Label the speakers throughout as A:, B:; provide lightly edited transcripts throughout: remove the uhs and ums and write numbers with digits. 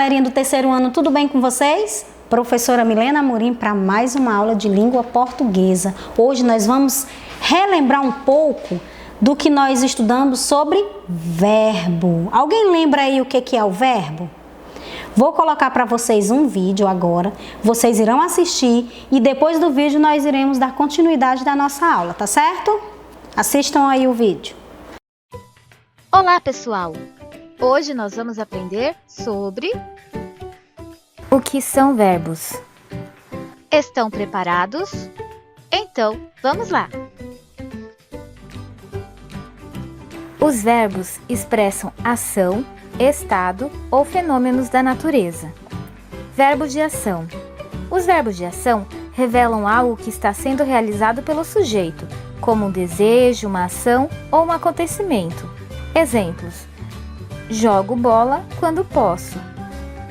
A: galerinha do terceiro ano, tudo bem com vocês? Professora Milena Amorim para mais uma aula de língua portuguesa. Hoje nós vamos relembrar um pouco do que nós estudamos sobre verbo. Alguém lembra aí o que é o verbo? Vou colocar para vocês um vídeo agora, vocês irão assistir e depois do vídeo nós iremos dar continuidade da nossa aula, tá certo? Assistam aí o vídeo.
B: Olá, pessoal! Hoje nós vamos aprender sobre
C: o que são verbos.
B: Estão preparados? Então, vamos lá!
C: Os verbos expressam ação, estado ou fenômenos da natureza. Verbos de ação. Os verbos de ação revelam algo que está sendo realizado pelo sujeito, como um desejo, uma ação ou um acontecimento. Exemplos: jogo bola quando posso.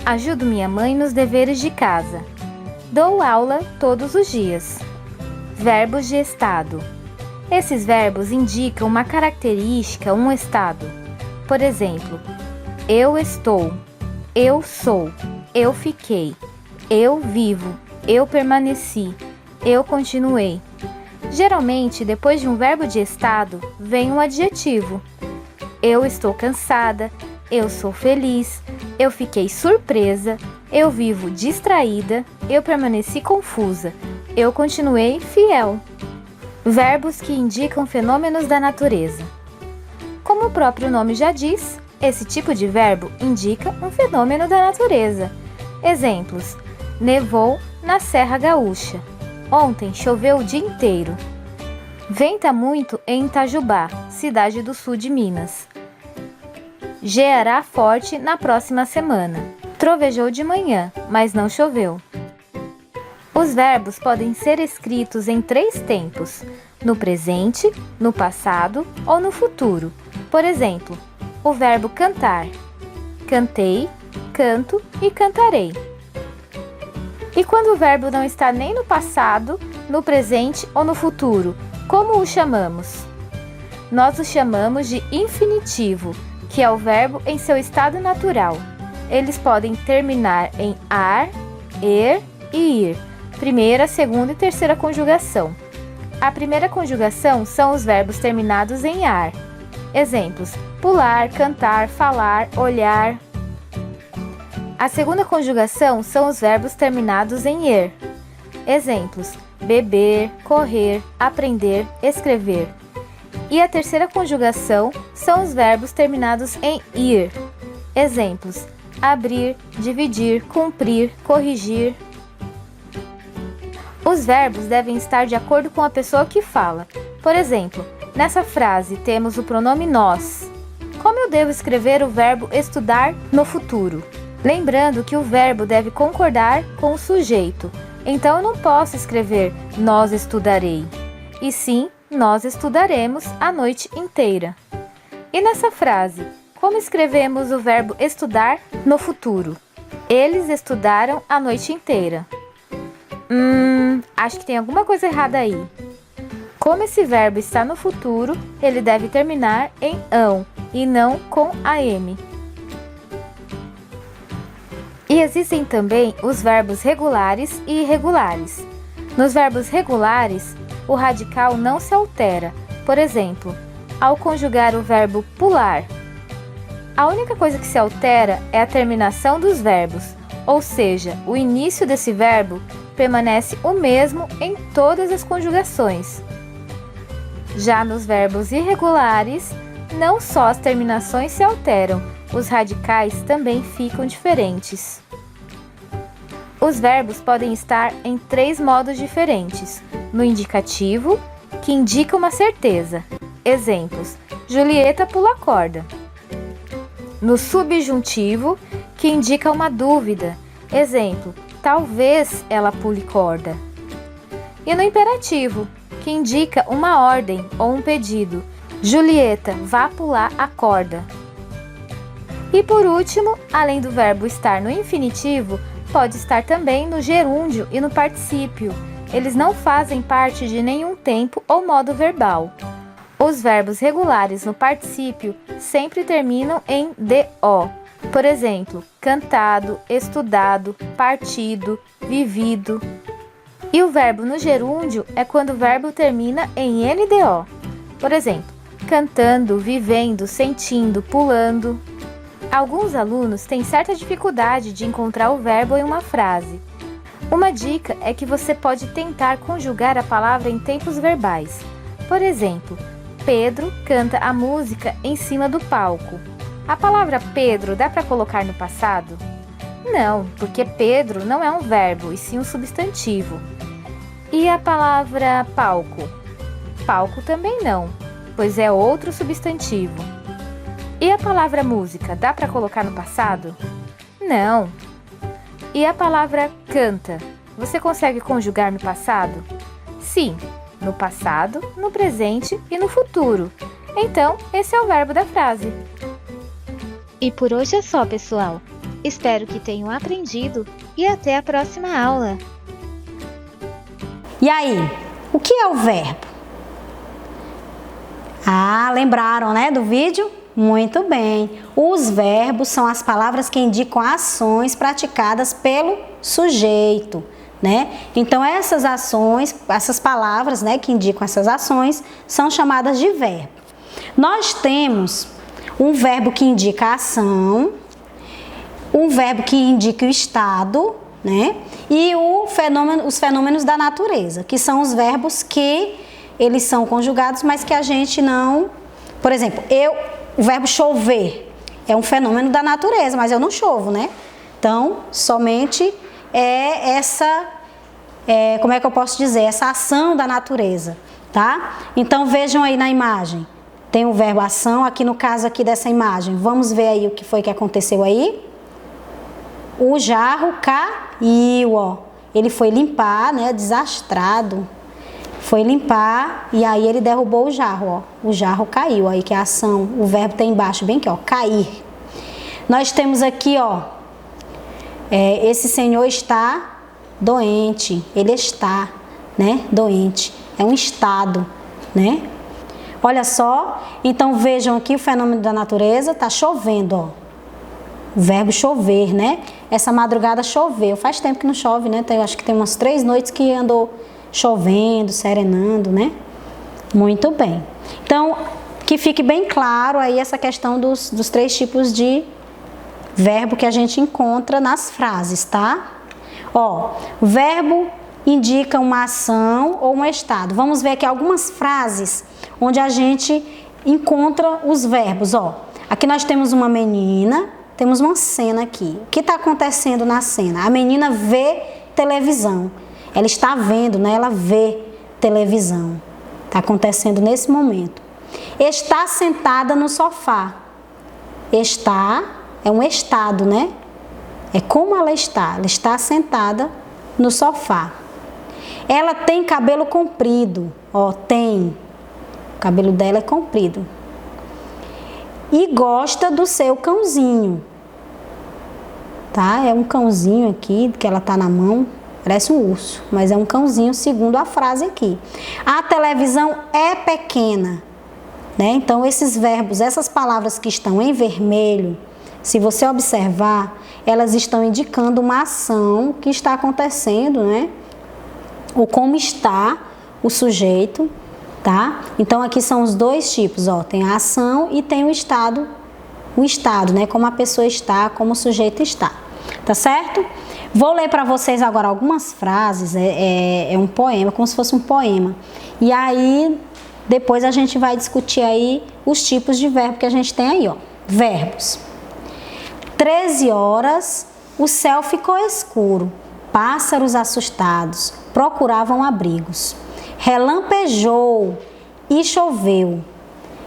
C: Ajudo minha mãe nos deveres de casa. Dou aula todos os dias. Verbos de estado. Esses verbos indicam uma característica, um estado. Por exemplo, eu estou, eu sou, eu fiquei, eu vivo, eu permaneci, eu continuei. Geralmente, depois de um verbo de estado, vem um adjetivo. Eu estou cansada, eu sou feliz, eu fiquei surpresa, eu vivo distraída, eu permaneci confusa, eu continuei fiel. Verbos que indicam fenômenos da natureza. Como o próprio nome já diz, esse tipo de verbo indica um fenômeno da natureza. Exemplos: nevou na Serra Gaúcha. Ontem choveu o dia inteiro. Venta muito em Itajubá, cidade do sul de Minas. Geará forte na próxima semana. Trovejou de manhã, mas não choveu. Os verbos podem ser escritos em 3 tempos: no presente, no passado ou no futuro. Por exemplo, o verbo cantar: cantei, canto e cantarei. E quando o verbo não está nem no passado, no presente ou no futuro, como o chamamos? Nós o chamamos de infinitivo, que é o verbo em seu estado natural. Eles podem terminar em ar, er e ir, primeira, segunda e terceira conjugação. A primeira conjugação são os verbos terminados em ar. Exemplos: pular, cantar, falar, olhar. A segunda conjugação são os verbos terminados em er. Exemplos: beber, correr, aprender, escrever. E a terceira conjugação são os verbos terminados em ir. Exemplos: abrir, dividir, cumprir, corrigir. Os verbos devem estar de acordo com a pessoa que fala. Por exemplo, nessa frase temos o pronome nós. Como eu devo escrever o verbo estudar no futuro? Lembrando que o verbo deve concordar com o sujeito. Então eu não posso escrever nós estudarei, e sim nós estudaremos a noite inteira. E nessa frase, como escrevemos o verbo estudar no futuro? Eles estudaram a noite inteira. Acho que tem alguma coisa errada aí. Como esse verbo está no futuro, ele deve terminar em ão e não com am. E existem também os verbos regulares e irregulares. Nos verbos regulares, o radical não se altera. Por exemplo, ao conjugar o verbo pular, a única coisa que se altera é a terminação dos verbos, ou seja, o início desse verbo permanece o mesmo em todas as conjugações. Já nos verbos irregulares, não só as terminações se alteram, os radicais também ficam diferentes. Os verbos podem estar em 3 modos diferentes: no indicativo, que indica uma certeza. Exemplos: Julieta pula corda. No subjuntivo, que indica uma dúvida. Exemplo: talvez ela pule corda. E no imperativo, que indica uma ordem ou um pedido. Julieta, vá pular a corda. E por último, além do verbo estar no infinitivo, pode estar também no gerúndio e no particípio. Eles não fazem parte de nenhum tempo ou modo verbal. Os verbos regulares no particípio sempre terminam em DO, Por exemplo, cantado, estudado, partido, vivido. E o verbo no gerúndio é quando o verbo termina em NDO. Por exemplo, cantando, vivendo, sentindo, pulando. Alguns alunos têm certa dificuldade de encontrar o verbo em uma frase. Uma dica é que você pode tentar conjugar a palavra em tempos verbais. Por exemplo, Pedro canta a música em cima do palco. A palavra Pedro dá para colocar no passado? Não, porque Pedro não é um verbo, e sim um substantivo. E a palavra palco? Palco também não, pois é outro substantivo. E a palavra música dá para colocar no passado? Não. E a palavra canta, você consegue conjugar no passado? Sim, no passado, no presente e no futuro. Então, esse é o verbo da frase.
B: E por hoje é só, pessoal. Espero que tenham aprendido e até a próxima aula.
A: E aí, o que é o verbo? Ah, lembraram, né, do vídeo? Muito bem. Os verbos são as palavras que indicam ações praticadas pelo sujeito, né? Então, essas ações, essas palavras, né, que indicam essas ações, são chamadas de verbo. Nós temos um verbo que indica a ação, um verbo que indica o estado, né? E os fenômenos da natureza, que são os verbos que eles são conjugados, mas que a gente não... Por exemplo, o verbo chover é um fenômeno da natureza, mas eu não chovo, né? Então, somente é essa, como é que eu posso dizer? Essa ação da natureza, tá? Então, vejam aí na imagem. Tem o verbo ação, aqui no caso aqui dessa imagem. Vamos ver aí o que foi que aconteceu aí. O jarro caiu, ó. Ele foi limpar, né? Desastrado. Foi limpar e aí ele derrubou o jarro, ó. O jarro caiu, aí que é a ação. O verbo tem embaixo, bem aqui, ó. Cair. Nós temos aqui, ó. Esse senhor está doente. Ele está, né? Doente. É um estado, né? Olha só. Então vejam aqui o fenômeno da natureza. Tá chovendo, ó. O verbo chover, né? Essa madrugada choveu. Faz tempo que não chove, né? Acho que tem umas 3 noites que andou chovendo, serenando, né? Muito bem. Então, que fique bem claro aí essa questão dos 3 tipos de verbo que a gente encontra nas frases, tá? Ó, verbo indica uma ação ou um estado. Vamos ver aqui algumas frases onde a gente encontra os verbos, ó. Aqui nós temos uma menina, temos uma cena aqui. O que está acontecendo na cena? A menina vê televisão. Ela está vendo, né? Ela vê televisão. Está acontecendo nesse momento. Está sentada no sofá. Está é um estado, né? É como ela está. Ela está sentada no sofá. Ela tem cabelo comprido. Ó, tem. O cabelo dela é comprido. E gosta do seu cãozinho. Tá? É um cãozinho aqui que ela tá na mão. Parece um urso, mas é um cãozinho, segundo a frase aqui. A televisão é pequena, né? Então, esses verbos, essas palavras que estão em vermelho, se você observar, elas estão indicando uma ação que está acontecendo, né? Ou como está o sujeito, tá? Então, aqui são os 2 tipos, ó. Tem a ação e tem o estado, né? Como a pessoa está, como o sujeito está, tá certo? Vou ler para vocês agora algumas frases, é um poema, como se fosse um poema. E aí, depois a gente vai discutir aí os tipos de verbo que a gente tem aí, ó. Verbos. 13 horas, o céu ficou escuro. Pássaros assustados procuravam abrigos. Relampejou e choveu.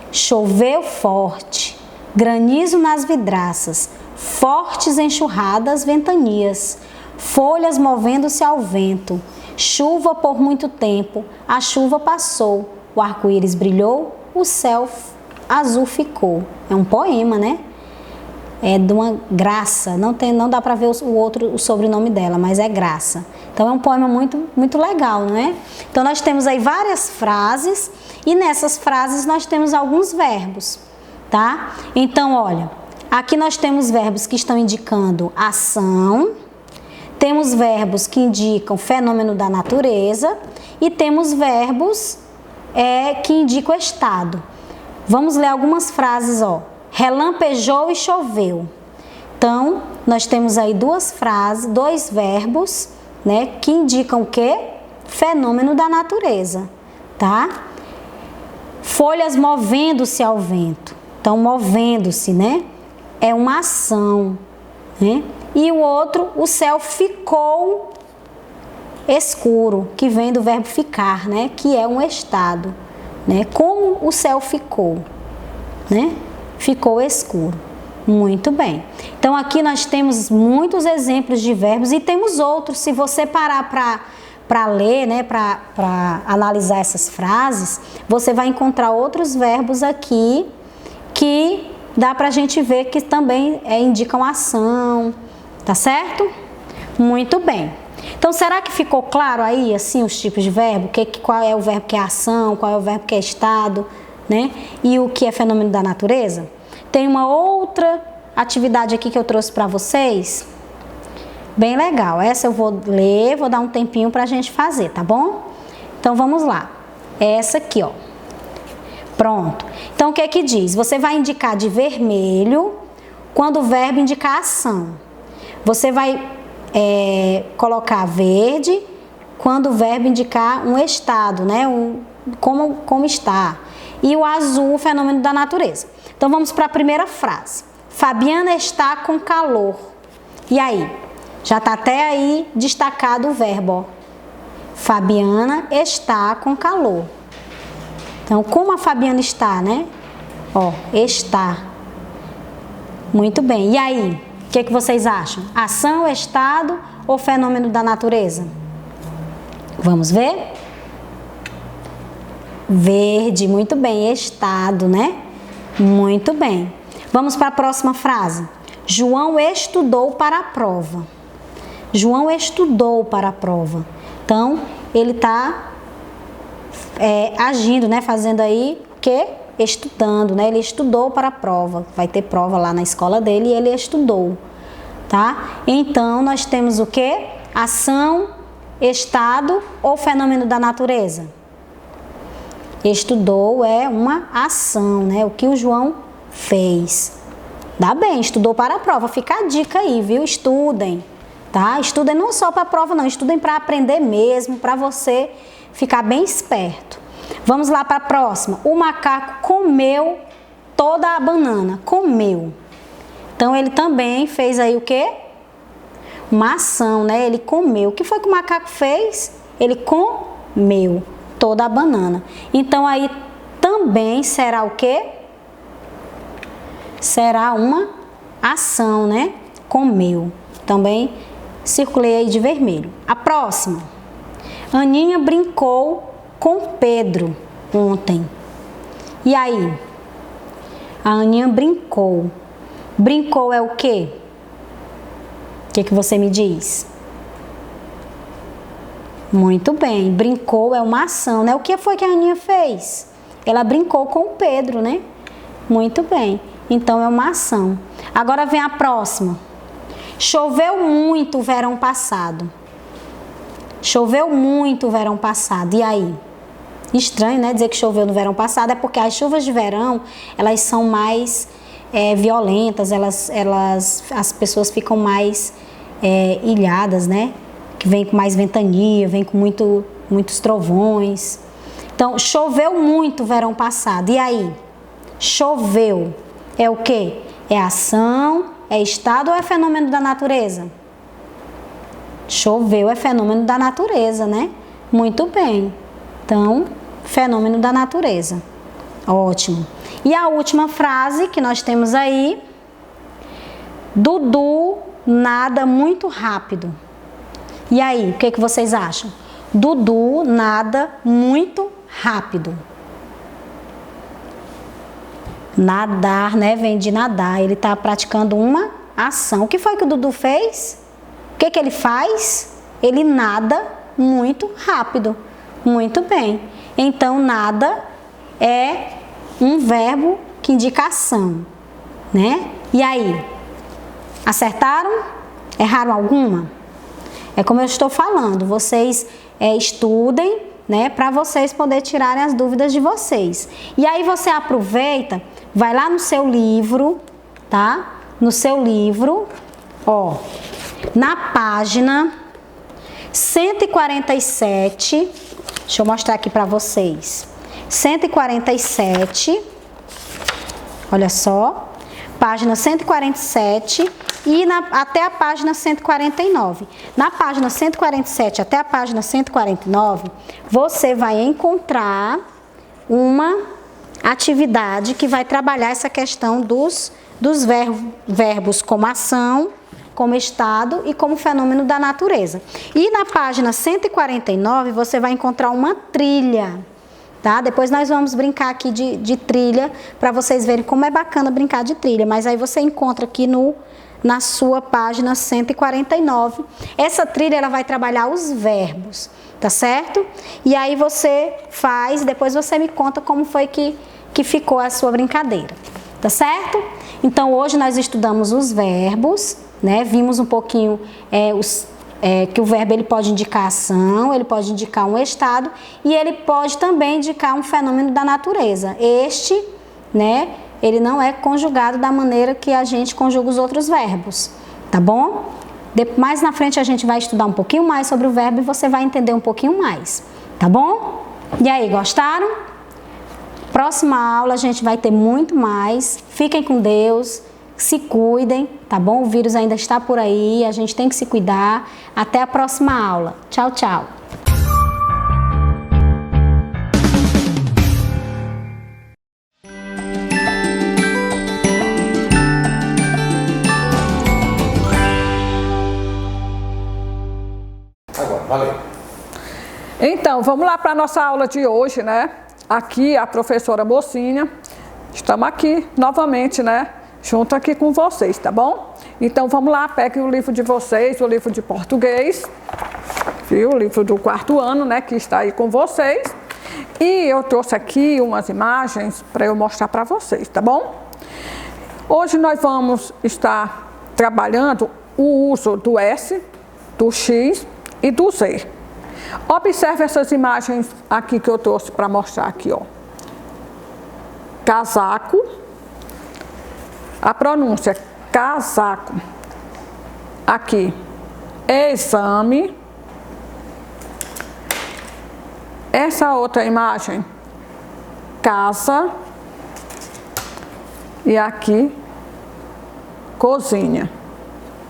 A: Choveu forte, granizo nas vidraças, fortes enxurradas, ventanias, folhas movendo-se ao vento, chuva por muito tempo, a chuva passou, o arco-íris brilhou, o céu azul ficou. É um poema, né? É de uma Graça, não dá para ver o sobrenome dela, mas é Graça. Então é um poema muito, muito legal, não é? Então nós temos aí várias frases e nessas frases nós temos alguns verbos, tá? Então olha, Aqui nós temos verbos que estão indicando ação, temos verbos que indicam fenômeno da natureza e temos verbos que indicam estado. Vamos ler algumas frases, ó. Relampejou e choveu. Então, nós temos aí duas frases, dois verbos, né, que indicam o quê? Fenômeno da natureza, tá? Folhas movendo-se ao vento. Então, movendo-se, né? É uma ação, né? E o outro, o céu ficou escuro, que vem do verbo ficar, né? Que é um estado, né? Como o céu ficou, né? Ficou escuro. Muito bem. Então, aqui nós temos muitos exemplos de verbos e temos outros. Se você parar para ler, né? Para analisar essas frases, você vai encontrar outros verbos aqui que dá para a gente ver que também indicam ação, tá certo? Muito bem. Então, será que ficou claro aí, assim, os tipos de verbo? Qual é o verbo que é ação, qual é o verbo que é estado, né? E o que é fenômeno da natureza? Tem uma outra atividade aqui que eu trouxe para vocês, bem legal. Essa eu vou ler, vou dar um tempinho para a gente fazer, tá bom? Então, vamos lá. Essa aqui, ó. Pronto. Então, o que é que diz? Você vai indicar de vermelho quando o verbo indicar ação. Você vai colocar verde quando o verbo indicar um estado, né? Como está. E o azul, o fenômeno da natureza. Então, vamos para a primeira frase. Fabiana está com calor. E aí? Já está até aí destacado o verbo, ó. Fabiana está com calor. Então, como a Fabiana está, né? Ó, está. Muito bem. E aí? O que vocês acham? Ação, estado ou fenômeno da natureza? Vamos ver? Verde, muito bem. Estado, né? Muito bem. Vamos para a próxima frase. João estudou para a prova. João estudou para a prova. Então, ele está agindo, né? Fazendo aí o quê? Estudando, né? Ele estudou para a prova. Vai ter prova lá na escola dele e ele estudou, tá? Então, nós temos o quê? Ação, estado ou fenômeno da natureza? Estudou é uma ação, né? O que o João fez. Dá bem, estudou para a prova. Fica a dica aí, viu? Estudem, tá? Estudem não só para a prova, não. Estudem para aprender mesmo, para você ficar bem esperto. Vamos lá para a próxima. O macaco comeu toda a banana. Comeu. Então, ele também fez aí o quê? Uma ação, né? Ele comeu. O que foi que o macaco fez? Ele comeu toda a banana. Então, aí também será o quê? Será uma ação, né? Comeu. Também circulei aí de vermelho. A próxima. Aninha brincou com Pedro ontem. E aí? A Aninha brincou. Brincou é o quê? O que você me diz? Muito bem. Brincou é uma ação, né? O que foi que a Aninha fez? Ela brincou com o Pedro, né? Muito bem. Então, é uma ação. Agora vem a próxima. Choveu muito o verão passado. Choveu muito o verão passado. E aí? Estranho, né? Dizer que choveu no verão passado. É porque as chuvas de verão, elas são mais violentas. As pessoas ficam mais ilhadas, né? Que vem com mais ventania, vem com muitos trovões. Então, choveu muito o verão passado. E aí? Choveu. É o quê? É ação, é estado ou é fenômeno da natureza? Choveu é fenômeno da natureza, né? Muito bem. Então, fenômeno da natureza. Ótimo. E a última frase que nós temos aí. Dudu nada muito rápido. E aí, o que vocês acham? Dudu nada muito rápido. Nadar, né? Vem de nadar. Ele está praticando uma ação. O que foi que o Dudu fez? O que ele faz? Ele nada muito rápido. Muito bem. Então, nada é um verbo que indica ação, né? E aí? Acertaram? Erraram alguma? É como eu estou falando, vocês estudem, né, para vocês poderem tirarem as dúvidas de vocês. E aí você aproveita, vai lá no seu livro, tá? No seu livro, ó, na página 147, deixa eu mostrar aqui para vocês. 147, olha só, página 147 e até a página 149. Na página 147 até a página 149, você vai encontrar uma atividade que vai trabalhar essa questão dos verbos como ação, como estado e como fenômeno da natureza. E na página 149 você vai encontrar uma trilha, tá? Depois nós vamos brincar aqui de trilha para vocês verem como é bacana brincar de trilha, mas aí você encontra aqui na sua página 149. Essa trilha ela vai trabalhar os verbos, tá certo? E aí você faz, depois você me conta como foi que ficou a sua brincadeira, tá certo? Então hoje nós estudamos os verbos, né? Vimos um pouquinho que o verbo ele pode indicar ação, ele pode indicar um estado e ele pode também indicar um fenômeno da natureza. Este, né, ele não é conjugado da maneira que a gente conjuga os outros verbos, tá bom? Mais na frente a gente vai estudar um pouquinho mais sobre o verbo e você vai entender um pouquinho mais, tá bom? E aí, gostaram? Próxima aula a gente vai ter muito mais. Fiquem com Deus, se cuidem, tá bom? O vírus ainda está por aí, a gente tem que se cuidar. Até a próxima aula. Tchau, tchau.
D: Agora, valeu.
E: Então, vamos lá para a nossa aula de hoje, né? Aqui a professora Mocinha, estamos aqui novamente, né? Junto aqui com vocês, tá bom? Então vamos lá, peguem o livro de vocês, o livro de português, viu? O livro do 4º ano, né? Que está aí com vocês. E eu trouxe aqui umas imagens para eu mostrar para vocês, tá bom? Hoje nós vamos estar trabalhando o uso do S, do X e do Z. Observe essas imagens aqui que eu trouxe para mostrar aqui, ó. Casaco, a pronúncia casaco. Aqui, exame. Essa outra imagem, casa. E aqui, cozinha,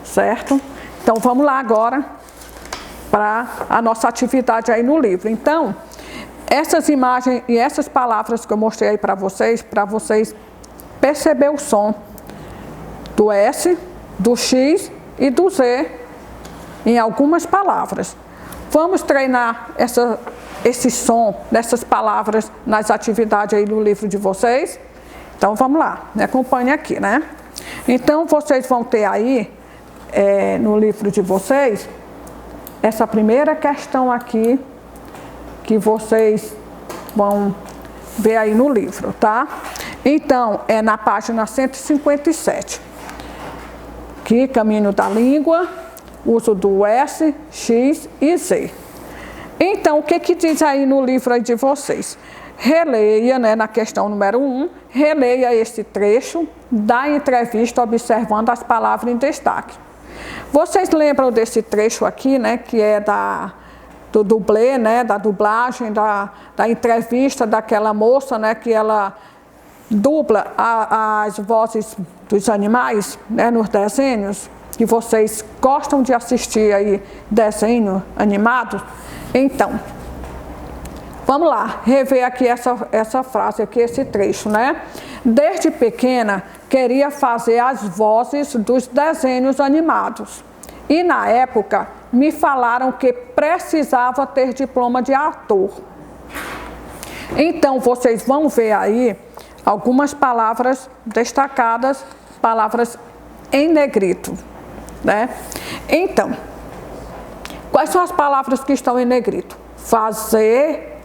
E: certo? Então vamos lá agora para a nossa atividade aí no livro. Então, essas imagens e essas palavras que eu mostrei aí para vocês perceber o som do S, do X e do Z em algumas palavras. Vamos treinar esse som dessas palavras nas atividades aí no livro de vocês? Então vamos lá, me acompanhe aqui, né? Então vocês vão ter aí no livro de vocês essa primeira questão aqui que vocês vão ver aí no livro, tá? Então, é na página 157. Aqui, caminho da língua, uso do S, X e Z. Então, o que diz aí no livro aí de vocês? Releia, né, na questão número 1, releia esse trecho da entrevista observando as palavras em destaque. Vocês lembram desse trecho aqui, né, que é do dublê, né, da dublagem, da entrevista daquela moça, né, que ela dubla as vozes dos animais, né, nos desenhos, que vocês gostam de assistir aí, desenho animado? Então, vamos lá, rever aqui essa frase aqui, esse trecho, né? Desde pequena, queria fazer as vozes dos desenhos animados. E na época, me falaram que precisava ter diploma de ator. Então, vocês vão ver aí algumas palavras destacadas, palavras em negrito, né? Então, quais são as palavras que estão em negrito? Fazer,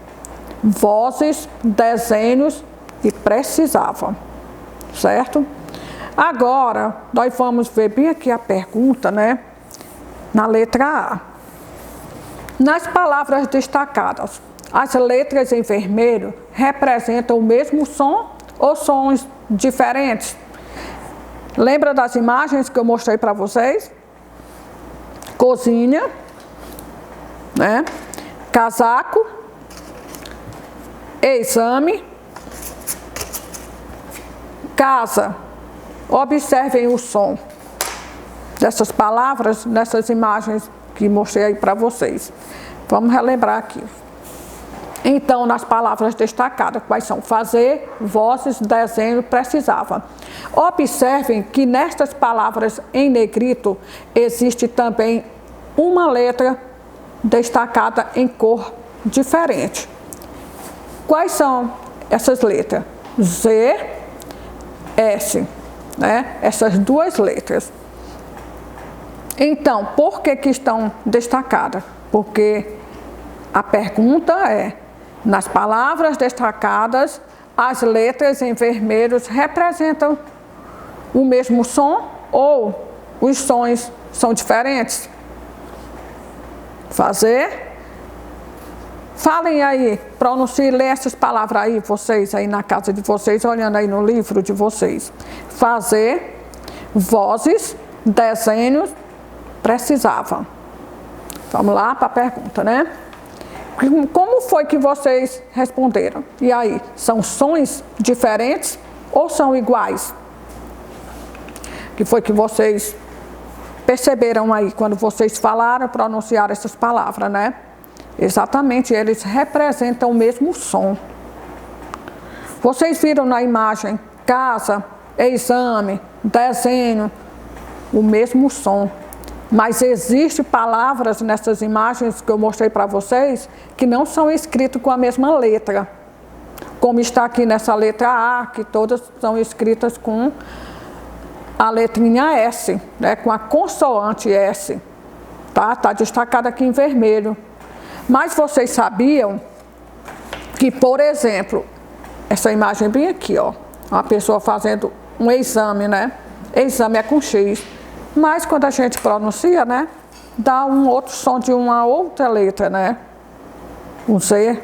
E: vozes, desenhos e precisava, certo? Agora, nós vamos ver bem aqui a pergunta, né? Na letra A. Nas palavras destacadas, as letras em vermelho representam o mesmo som ou sons diferentes? Lembra das imagens que eu mostrei para vocês? Cozinha, né? Casaco, exame, casa. Observem o som dessas palavras nessas imagens que mostrei aí para vocês. Vamos relembrar aqui. Então, nas palavras destacadas, quais são? Fazer, vozes, desenho, precisava. Observem que nestas palavras em negrito existe também uma letra destacada em cor diferente. Quais são essas letras? Z, S, né? Essas duas letras. Então, por que que estão destacadas? Porque a pergunta é: nas palavras destacadas, as letras em vermelhos representam o mesmo som ou os sons são diferentes? Fazer. Falem aí, pronunciem, lê essas palavras aí, vocês aí na casa de vocês, olhando aí no livro de vocês. Fazer, vozes, desenhos, precisava. Vamos lá para a pergunta, né? Como foi que vocês responderam? E aí, são sons diferentes ou são iguais? Que foi que vocês perceberam aí quando vocês falaram, pronunciaram essas palavras, né? Exatamente, eles representam o mesmo som. Vocês viram na imagem casa, exame, desenho, o mesmo som. Mas existem palavras nessas imagens que eu mostrei para vocês que não são escritas com a mesma letra. Como está aqui nessa letra A, que todas são escritas com a letrinha S, né? Com a consoante S. Tá? Tá destacada aqui em vermelho. Mas vocês sabiam que, por exemplo, essa imagem bem aqui, ó, uma pessoa fazendo um exame, né? Exame é com X. Mas quando a gente pronuncia, né, dá um outro som de uma outra letra, né? Um Z.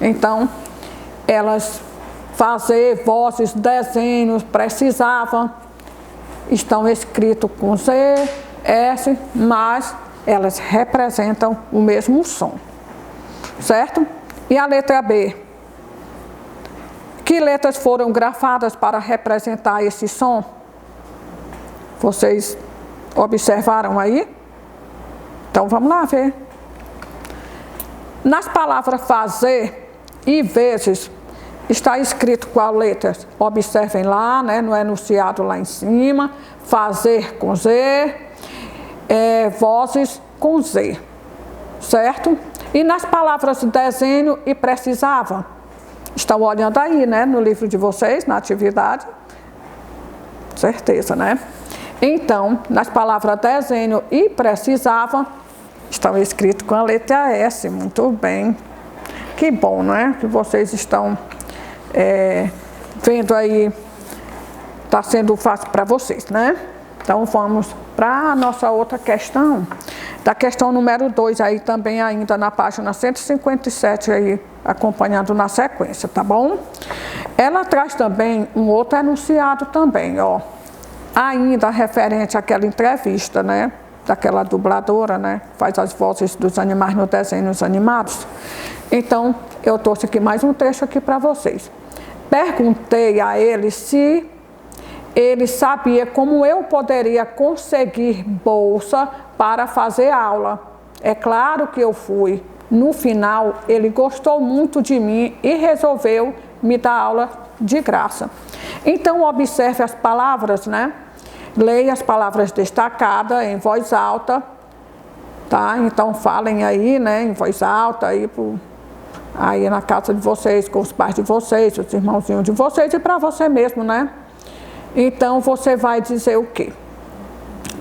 E: Então, elas fazer, vozes, desenhos, precisavam, estão escritos com Z, S, mas elas representam o mesmo som. Certo? E a letra B? Que letras foram grafadas para representar esse som? Vocês observaram aí? Então vamos lá ver. Nas palavras fazer e vezes, está escrito qual letra? Observem lá, né, no enunciado lá em cima. Fazer com Z, vozes com Z. Certo? E nas palavras desenho e precisava? Estão olhando aí, né, no livro de vocês, na atividade? Certeza, né? Então, nas palavras desenho e precisava, estão escritos com a letra S. Muito bem. Que bom, não é? Que vocês estão vendo aí, está sendo fácil para vocês, né? Então, vamos para a nossa outra questão. Da questão número 2, aí também ainda na página 157, aí, acompanhando na sequência, tá bom? Ela traz também um outro enunciado também, ó. Ainda referente àquela entrevista, né, daquela dubladora, né, faz as vozes dos animais no desenhos animados. Então, eu trouxe aqui mais um trecho aqui para vocês. Perguntei a ele se ele sabia como eu poderia conseguir bolsa para fazer aula. É claro que eu fui. No final, ele gostou muito de mim e resolveu me dar aula de graça. Então, observe as palavras, né? Leia as palavras destacadas em voz alta, tá? Então falem aí, né, em voz alta, aí na casa de vocês, com os pais de vocês, os irmãozinhos de vocês e para você mesmo, né? Então você vai dizer o quê?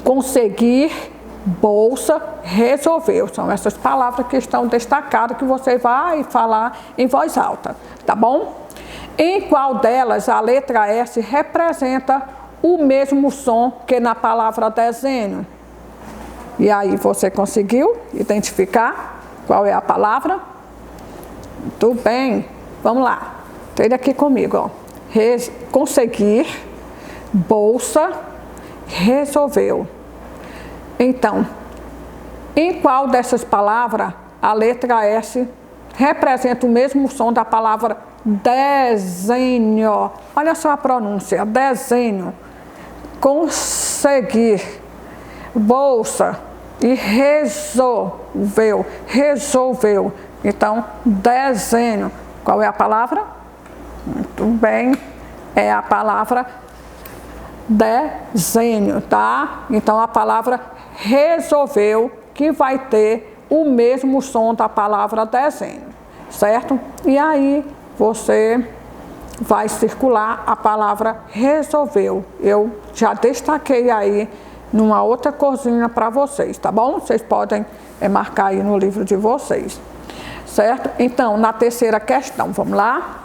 E: Conseguir, bolsa, resolveu. São essas palavras que estão destacadas que você vai falar em voz alta, tá bom? Em qual delas a letra S representa o mesmo som que na palavra desenho? E aí você conseguiu identificar qual é a palavra? Muito bem, vamos lá. Treine aqui comigo, ó. Conseguir, bolsa, resolveu. Então, em qual dessas palavras a letra S representa o mesmo som da palavra desenho? Olha só a pronúncia, desenho. Conseguir, bolsa e resolveu, resolveu. Então, desenho. Qual é a palavra? Muito bem, é a palavra desenho, tá? Então, a palavra resolveu, que vai ter o mesmo som da palavra desenho, certo? E aí, você vai circular a palavra resolveu. Eu já destaquei aí numa outra corzinha para vocês, tá bom? Vocês podem marcar aí no livro de vocês, certo? Então, na terceira questão, vamos lá?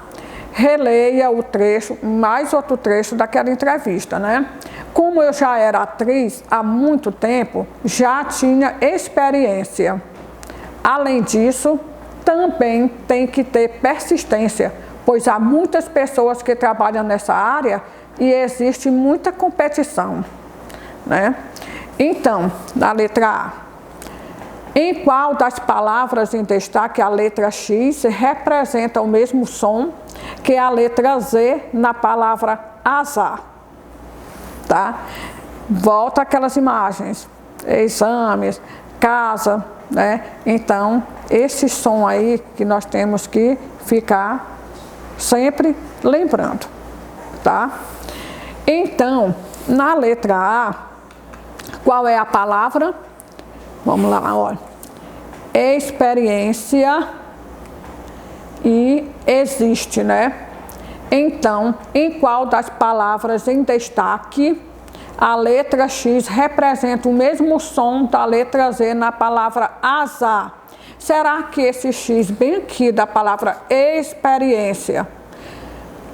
E: Releia o trecho, mais outro trecho daquela entrevista, né? Como eu já era atriz há muito tempo, já tinha experiência. Além disso, também tem que ter persistência, pois há muitas pessoas que trabalham nessa área e existe muita competição, né? Então, na letra A, em qual das palavras em destaque a letra X representa o mesmo som que a letra Z na palavra azar? Tá? Volta aquelas imagens, exames, casa, né? Então, esse som aí que nós temos que ficar sempre lembrando, tá? Então, na letra A, qual é a palavra? Vamos lá, olha. Experiência e existe, né? Então, em qual das palavras em destaque a letra X representa o mesmo som da letra Z na palavra azar? Será que esse X bem aqui da palavra experiência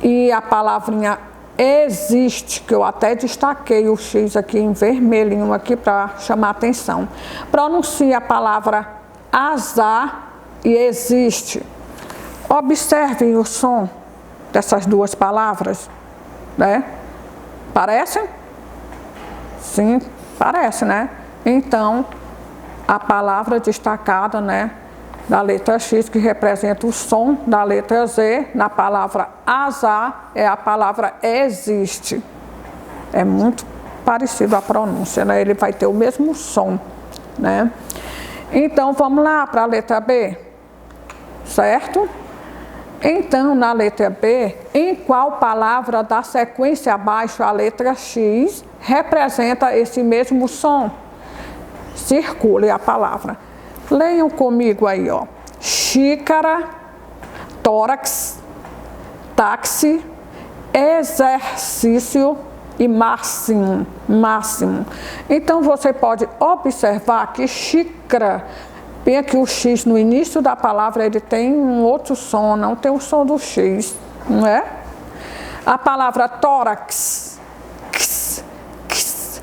E: e a palavrinha existe, que eu até destaquei o X aqui em vermelhinho aqui para chamar a atenção, pronuncia a palavra azar e existe? Observem o som dessas duas palavras, né? Parecem? Sim, parece, né? Então, a palavra destacada, né, da letra X, que representa o som da letra Z, na palavra azar, é a palavra existe. É muito parecido a pronúncia, né? Ele vai ter o mesmo som, né? Então, vamos lá para a letra B, certo? Então, na letra B, em qual palavra da sequência abaixo a letra X representa esse mesmo som? Circule a palavra. Leiam comigo aí, ó. Xícara, tórax, táxi, exercício e máximo, máximo. Então, você pode observar que xícara, bem aqui o X no início da palavra, ele tem um outro som, não tem o som do X, não é? A palavra tórax,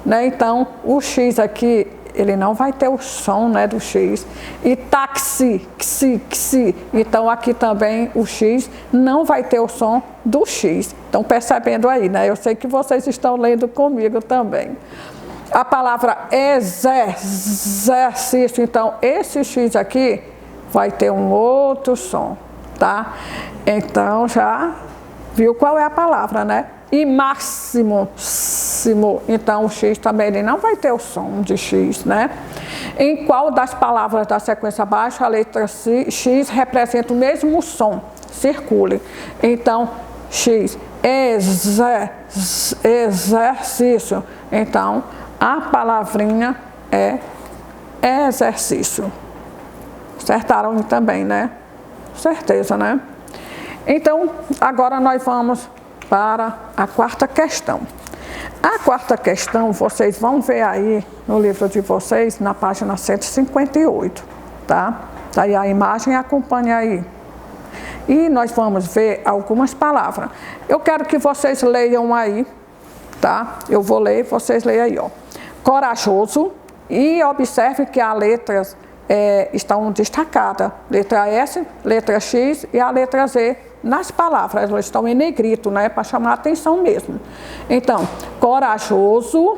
E: né? Então, o X aqui, ele não vai ter o som, né, do X. E táxi, então aqui também o X não vai ter o som do X. Estão percebendo aí, né? Eu sei que vocês estão lendo comigo também. A palavra exercício, então esse X aqui vai ter um outro som, tá? Então já viu qual é a palavra, né? E máximo, então o X também ele não vai ter o som de X, né? Em qual das palavras da sequência abaixo a letra X representa o mesmo som? Circule. Então, X, exercício. Então, a palavrinha é exercício. Acertaram também, né? Certeza, né? Então, agora nós vamos para a quarta questão. A quarta questão, vocês vão ver aí no livro de vocês, na página 158, tá? Tá aí a imagem, acompanha aí. E nós vamos ver algumas palavras. Eu quero que vocês leiam aí, tá? Eu vou ler, vocês leiam aí, ó. Corajoso, e observe que as letras estão destacadas. Letra S, letra X e a letra Z nas palavras. Elas estão em negrito, né? Para chamar a atenção mesmo. Então, corajoso,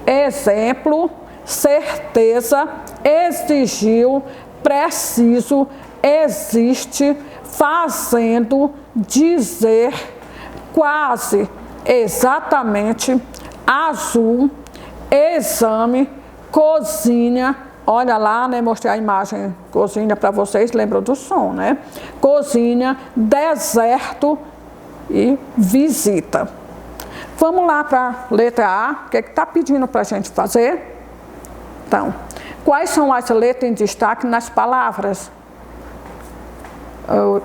E: exemplo, certeza, exigiu, preciso, existe, fazendo, dizer, quase, exatamente, azul, exame, cozinha. Olha lá, né? Mostrei a imagem cozinha para vocês, lembram do som, né? Cozinha, deserto e visita. Vamos lá para a letra A, o que está pedindo para a gente fazer? Então, quais são as letras em destaque nas palavras? Eu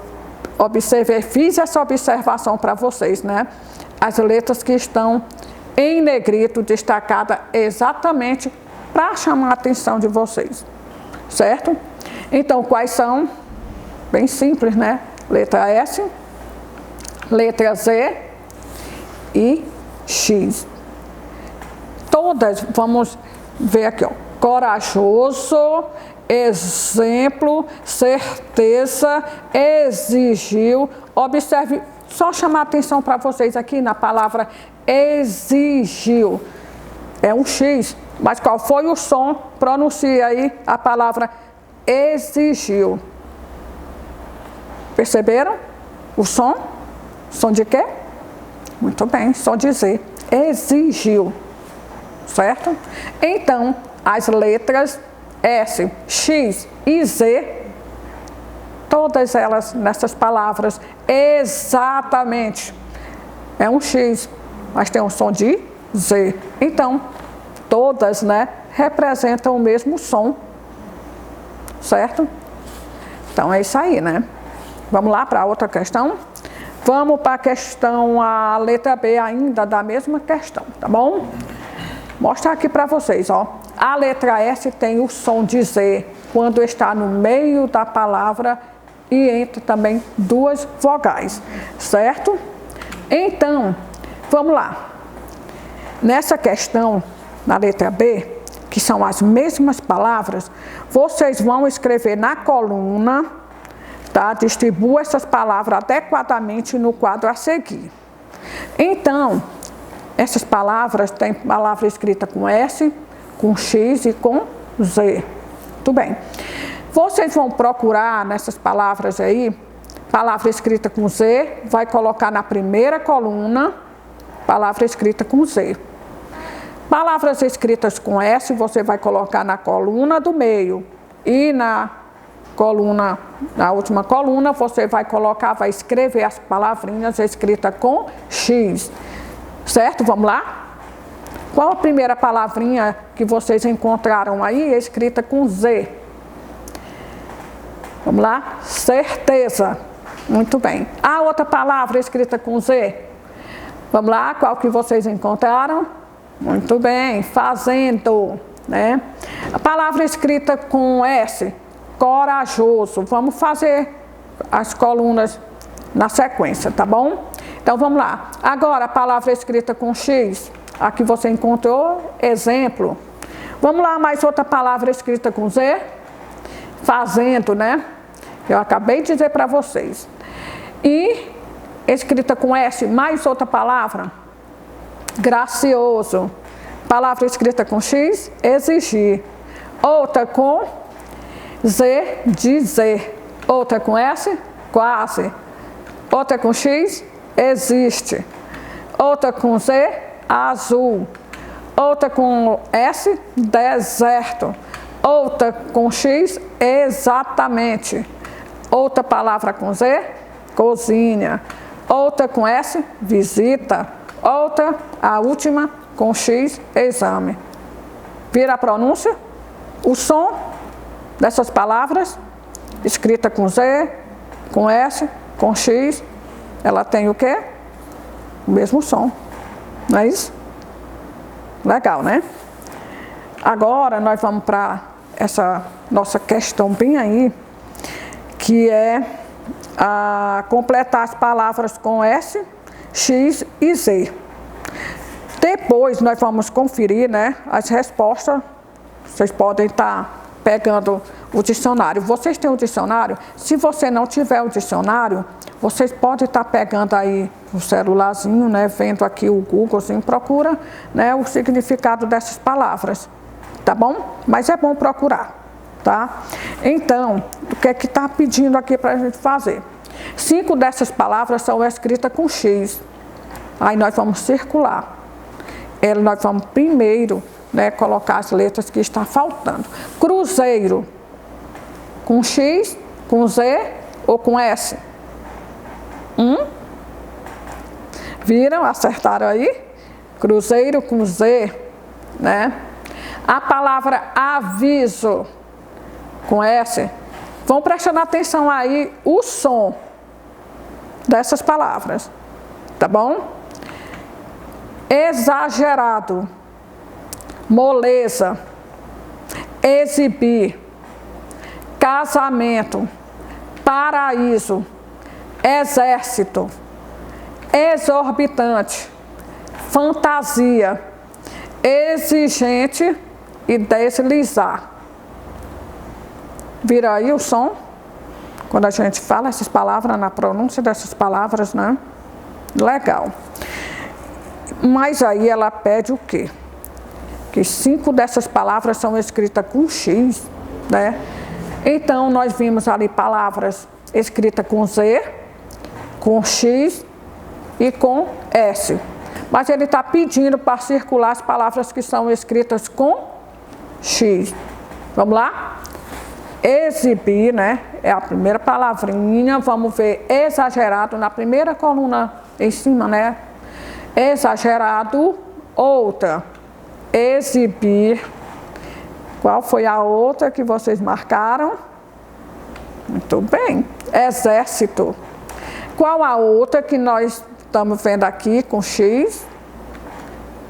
E: observei, fiz essa observação para vocês, né? As letras que estão em negrito, destacada exatamente para chamar a atenção de vocês, certo? Então, quais são? Bem simples, né? Letra S, letra Z e X. Todas, vamos ver aqui, ó. Corajoso, exemplo, certeza, exigiu. Observe, só chamar a atenção para vocês aqui na palavra exigiu. É um X, mas qual foi o som? Pronuncie aí a palavra exigiu. Perceberam o som? Som de quê? Muito bem, som de Z. Exigiu. Certo? Então, as letras S, X e Z, todas elas nessas palavras, exatamente, é um X, mas tem um som de Z. Então, todas, né, representam o mesmo som, certo? Então, é isso aí, né? Vamos lá para outra questão? Vamos para a questão, a letra B ainda da mesma questão, tá bom? Mostrar aqui para vocês, ó. A letra S tem o som de Z quando está no meio da palavra e entra também duas vogais, certo? Então, vamos lá. Nessa questão, na letra B, que são as mesmas palavras, vocês vão escrever na coluna, tá? Distribua essas palavras adequadamente no quadro a seguir. Então, essas palavras, tem palavra escrita com S, com X e com Z. Muito bem. Vocês vão procurar nessas palavras aí, palavra escrita com Z, vai colocar na primeira coluna, palavra escrita com Z. Palavras escritas com S, você vai colocar na coluna do meio. E na coluna, na última coluna, você vai colocar, vai escrever as palavrinhas escritas com X. Certo? Vamos lá? Qual a primeira palavrinha que vocês encontraram aí escrita com Z? Vamos lá? Certeza. Muito bem. A outra palavra escrita com Z? Vamos lá? Qual que vocês encontraram? Muito bem. Fazendo, né? A palavra escrita com S? Corajoso. Vamos fazer as colunas na sequência, tá bom? Então, vamos lá. Agora, a palavra escrita com X, aqui você encontrou, exemplo. Vamos lá, mais outra palavra escrita com Z, fazendo, né? Eu acabei de dizer para vocês. E, escrita com S, mais outra palavra, gracioso. Palavra escrita com X, exigir. Outra com Z, dizer. Outra com S, quase. Outra com X, existe. Outra com Z, azul. Outra com S, deserto. Outra com X, exatamente. Outra palavra com Z, cozinha. Outra com S, visita. Outra, a última, com X, exame. Vira a pronúncia? O som dessas palavras, escrita com Z, com S, com X, ela tem o quê? O mesmo som. Não é isso? Legal, né? Agora nós vamos para essa nossa questão bem aí, que é a completar as palavras com S, X e Z. Depois nós vamos conferir, né, as respostas. Vocês podem estar pegando o dicionário. Vocês têm o dicionário? Se você não tiver o dicionário, vocês podem estar pegando aí o celularzinho, né, vendo aqui o Google, assim, procura, né, o significado dessas palavras, tá bom? Mas é bom procurar, tá? Então, o que é que está pedindo aqui para a gente fazer? 5 dessas palavras são escritas com X. Aí nós vamos circular. Nós vamos primeiro, né, colocar as letras que estão faltando. Cruzeiro, com X, com Z ou com S? Viram? Acertaram aí? Cruzeiro com Z, né? A palavra aviso, com S. Vão prestando atenção aí o som dessas palavras, tá bom? Exagerado, moleza, exibir, casamento, paraíso, exército, exorbitante, fantasia, exigente e deslizar. Vira aí o som? Quando a gente fala essas palavras, na pronúncia dessas palavras, né? Legal. Mas aí ela pede o quê? Que 5 dessas palavras são escritas com X, né? Então, nós vimos ali palavras escritas com Z, com X e com S. Mas ele está pedindo para circular as palavras que são escritas com X. Vamos lá? Exibir, né? É a primeira palavrinha. Vamos ver exagerado na primeira coluna em cima, né? Exagerado, outra. Exibir. Qual foi a outra que vocês marcaram? Muito bem. Exército. Qual a outra que nós estamos vendo aqui com X?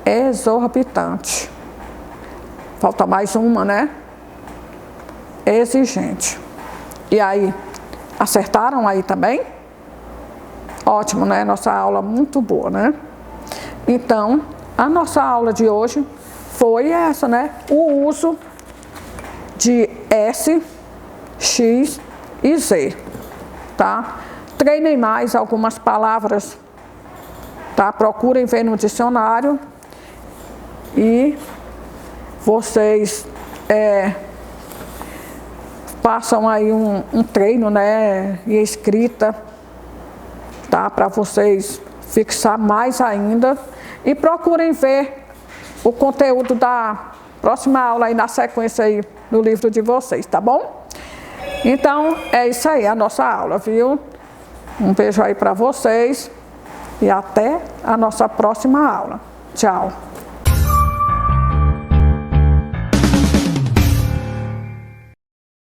E: Exorbitante. Falta mais uma, né? Exigente. E aí, acertaram aí também? Ótimo, né? Nossa aula muito boa, né? Então, a nossa aula de hoje foi essa, né? O uso de S, X e Z, tá? Treinem mais algumas palavras, tá? Procurem ver no dicionário e vocês façam aí um treino, né? E escrita, tá? Para vocês fixar mais ainda e procurem ver o conteúdo da próxima aula aí na sequência aí no livro de vocês, tá bom? Então, é isso aí, a nossa aula, viu? Um beijo aí para vocês e até a nossa próxima aula. Tchau!